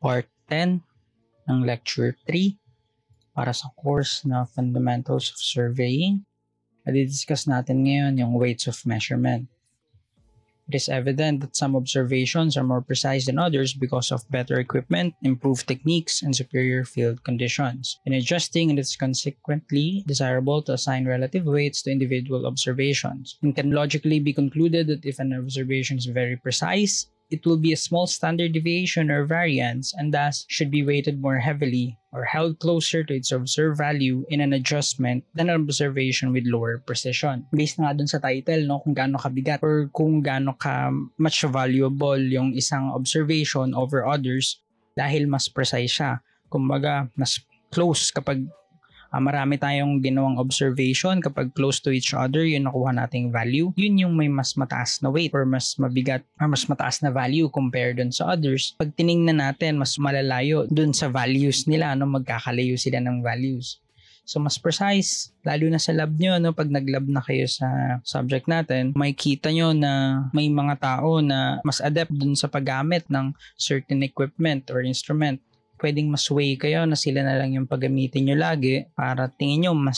Part 10 ng Lecture 3 para sa course na Fundamentals of Surveying. I-discuss natin ngayon yung weights of measurement. It is evident that some observations are more precise than others because of better equipment, improved techniques, and superior field conditions. In adjusting, it is consequently desirable to assign relative weights to individual observations. It can logically be concluded that if an observation is very precise, it will be a small standard deviation or variance and thus should be weighted more heavily or held closer to its observed value in an adjustment than an observation with lower precision. Based na nga dun sa title, no, kung gaano kabigat or kung gaano ka much valuable yung isang observation over others dahil mas precise siya. Kumbaga, mas close kapag marami tayong ginawang observation, kapag close to each other, yun nakuha nating value. Yun yung may mas mataas na weight or mas mabigat or mas mataas na value compared dun sa others. Pag tiningnan natin, mas malalayo dun sa values nila, no, magkakalayo sila ng values. So, mas precise, lalo na sa lab nyo, no, pag nag-lab na kayo sa subject natin, may kita nyo na may mga tao na mas adept dun sa paggamit ng certain equipment or instrument. Pwedeng mas way kayo na sila na lang yung paggamitin nyo lagi para tingin nyo mas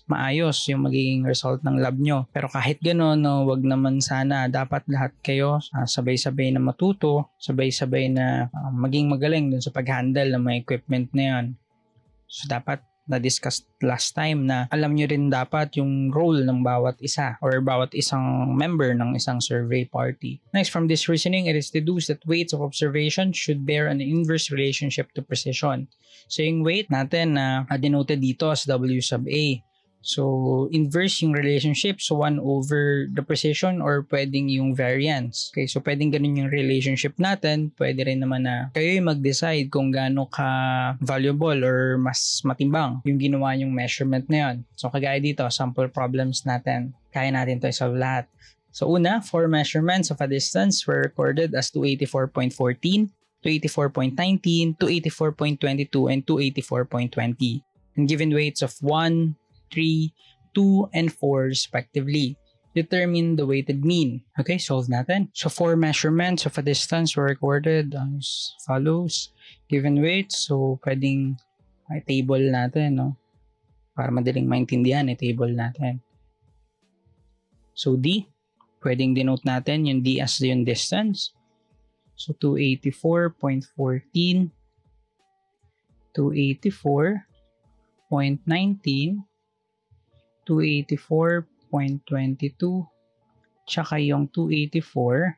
maayos yung magiging result ng lab nyo. Pero kahit gano'n, no, wag naman sana. Dapat lahat kayo sabay-sabay na matuto, sabay-sabay na maging magaling dun sa pag-handle ng mga equipment na yan. So dapat na-discuss last time na alam nyo rin dapat yung role ng bawat isa or bawat isang member ng isang survey party. Next, from this reasoning, it is deduced that weights of observation should bear an inverse relationship to precision. So yung weight natin na denoted dito as W sub A. So inverse yung relationship, so 1 over the precision or pwedeng yung variance. Okay, so pwedeng ganun yung relationship natin. Pwede rin naman na kayo yung mag-decide kung gaano ka valuable or mas matimbang yung ginawa yung measurement na yun. So kagaya dito, sample problems natin. Kaya natin to isolve lahat. So una, 4 measurements of a distance were recorded as 284.14, 284.19, 284.22, and 284.20. And given weights of 1, 3, 2, and 4 respectively. Determine the weighted mean. Okay, solve natin. So 4 measurements of a distance were recorded as follows. Given weights, so pwedeng table natin, no? Para madaling maintindihan, table natin. So D, pwedeng denote natin yung D as yung distance. So 284.14, 284.19, 284.22, tsaka yung 284.20.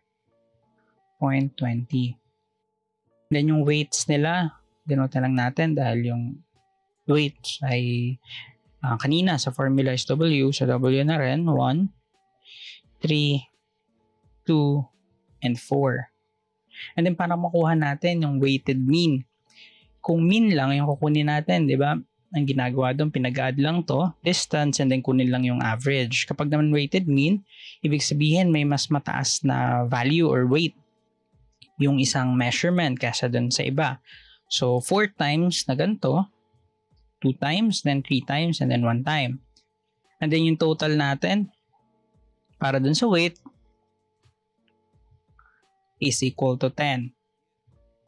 Then yung weights nila, denote lang natin dahil yung weights ay kanina sa formula is W, so W na rin, 1, 3, 2, and 4. And then para makuha natin yung weighted mean, kung mean lang yung kukunin natin, di ba? Ang ginagawa doon, pinag-add lang to, distance, and then kunin lang yung average. Kapag naman weighted mean, ibig sabihin may mas mataas na value or weight yung isang measurement kaysa doon sa iba. So, 4 times na ganito, 2 times, then 3 times, and then 1 time. And then yung total natin, para doon sa weight, is equal to 10.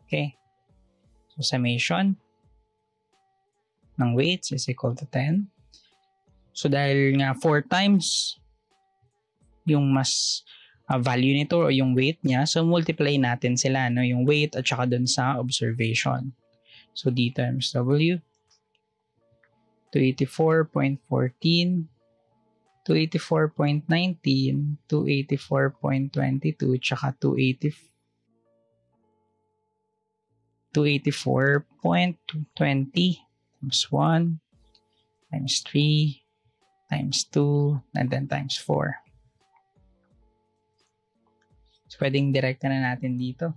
Okay? So, summation ng weights is equal to 10. So, dahil nga 4 times yung mas value nito o yung weight niya, so multiply natin sila, no? Yung weight at saka dun sa observation. So, D times W, 284.14, 284.19, 284.22, tsaka 284.20 times 1, times 3, times 2, and then times 4. So, pwedeng direkta na natin dito.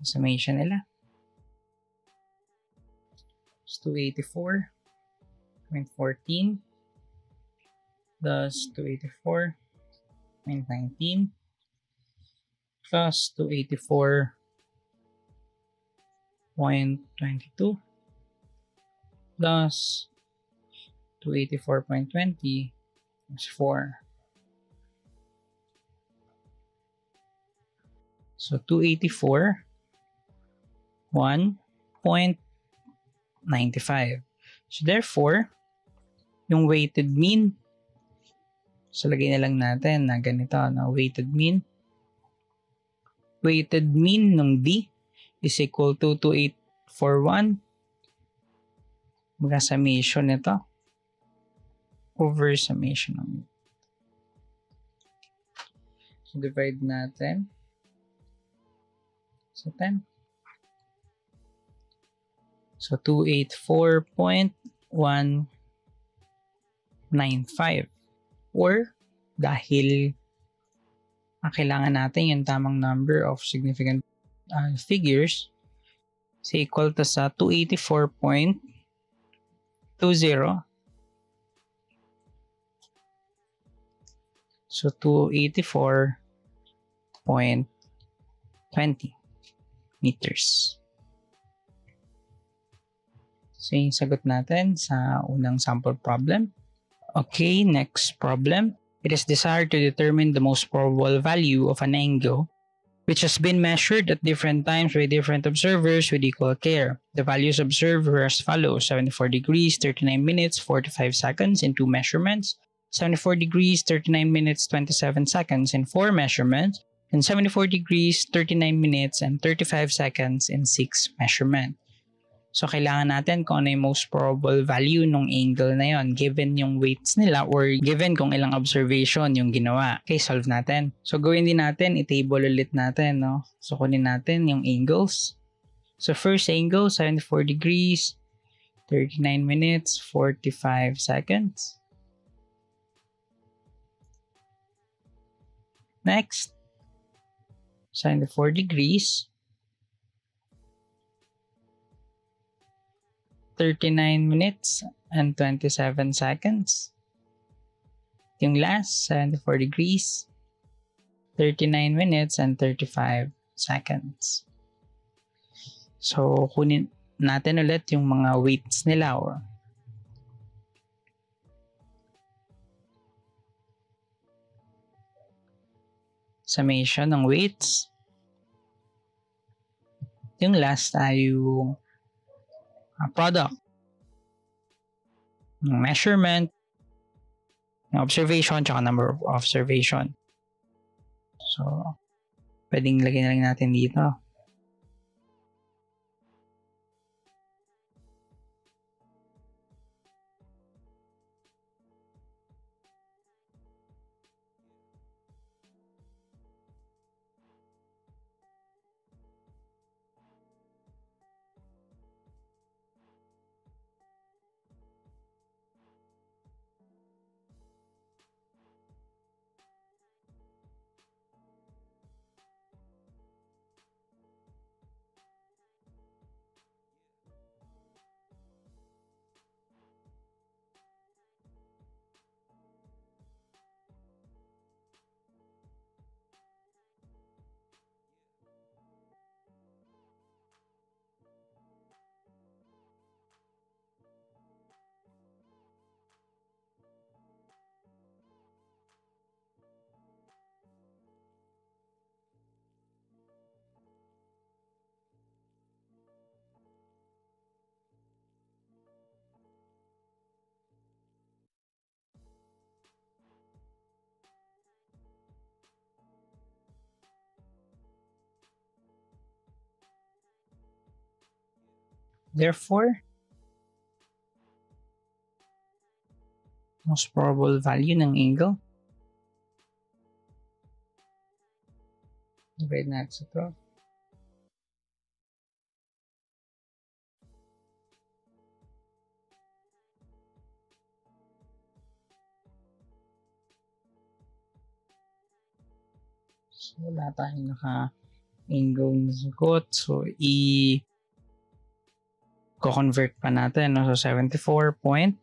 Summation nila. It's 284.14 plus 284.19 plus 284.22 plus 284.20 is 4. So 284 1.95. So therefore, yung weighted mean, so lagay na lang natin na ganito, na weighted mean ng D is equal to 2841 mga summation nito over summation ng D. So divide natin sa 10. So 284.195. Or dahil kailangan natin yung tamang number of significant figures, so equal to sa 284.20. So 284.20 meters. So yung sagot natin sa unang sample problem. Okay, next problem. It is desired to determine the most probable value of an angle which has been measured at different times by different observers with equal care. The values observed were as follows: 74 degrees, 39 minutes, 45 seconds in 2 measurements, 74 degrees, 39 minutes, 27 seconds in 4 measurements, and 74 degrees, 39 minutes, and 35 seconds in 6 measurements. So, kailangan natin kung ano yung most probable value ng angle na yon given yung weights nila or given kung ilang observation yung ginawa. Okay, solve natin. So, gawin din natin, i-table ulit natin, no? So, kunin natin yung angles. So, first angle, 74 degrees, 39 minutes, 45 seconds. Next, 74 degrees, 39 minutes and 27 seconds. Yung last, 74 degrees, 39 minutes and 35 seconds. So, kunin natin ulit yung mga weights nila. Summation ng weights. Yung last ay yung product, measurement, observation, tsaka number of observation. So, pwedeng lagyan na lang natin dito. Therefore, most probable value ng angle. Divide natin sa 12. So, wala tayong naka-angle na sagot. So, i-convert pa natin. No? So, 74.6594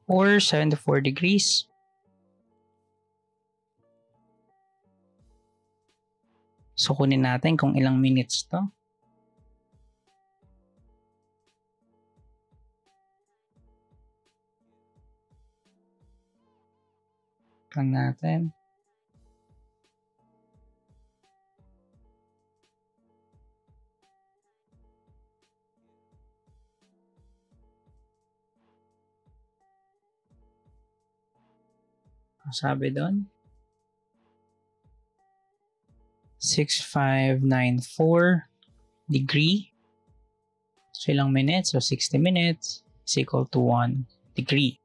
or 74 degrees. So, kunin natin kung ilang minutes to. lang natin. Sabi doon, 6594 degree. So, ilang minutes? So, 60 minutes is equal to 1 degree.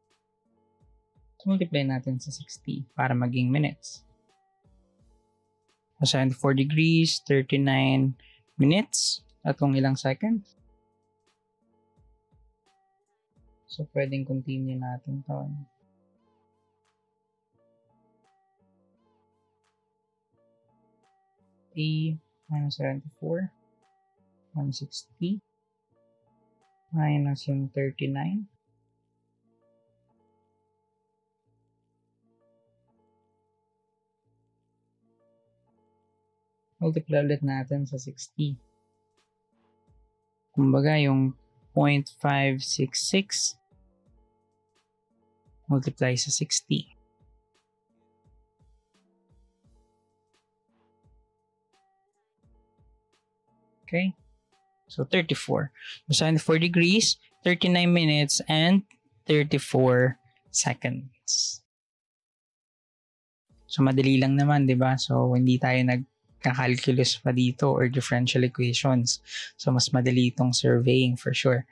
So, multiply natin sa 60 para maging minutes. So, 74 degrees, 39 minutes. At kung ilang seconds? So, pwedeng continue natin ito. Minus 74 160 minus yung 39 multiply ulit natin sa 60. Kumbaga yung 0.566 multiply sa 60. Okay? So, 34. So, 74 degrees, 39 minutes, and 34 seconds. So, madali lang naman, di ba? So, hindi tayo nagka-calculus pa dito or differential equations. So, mas madali itong surveying for sure.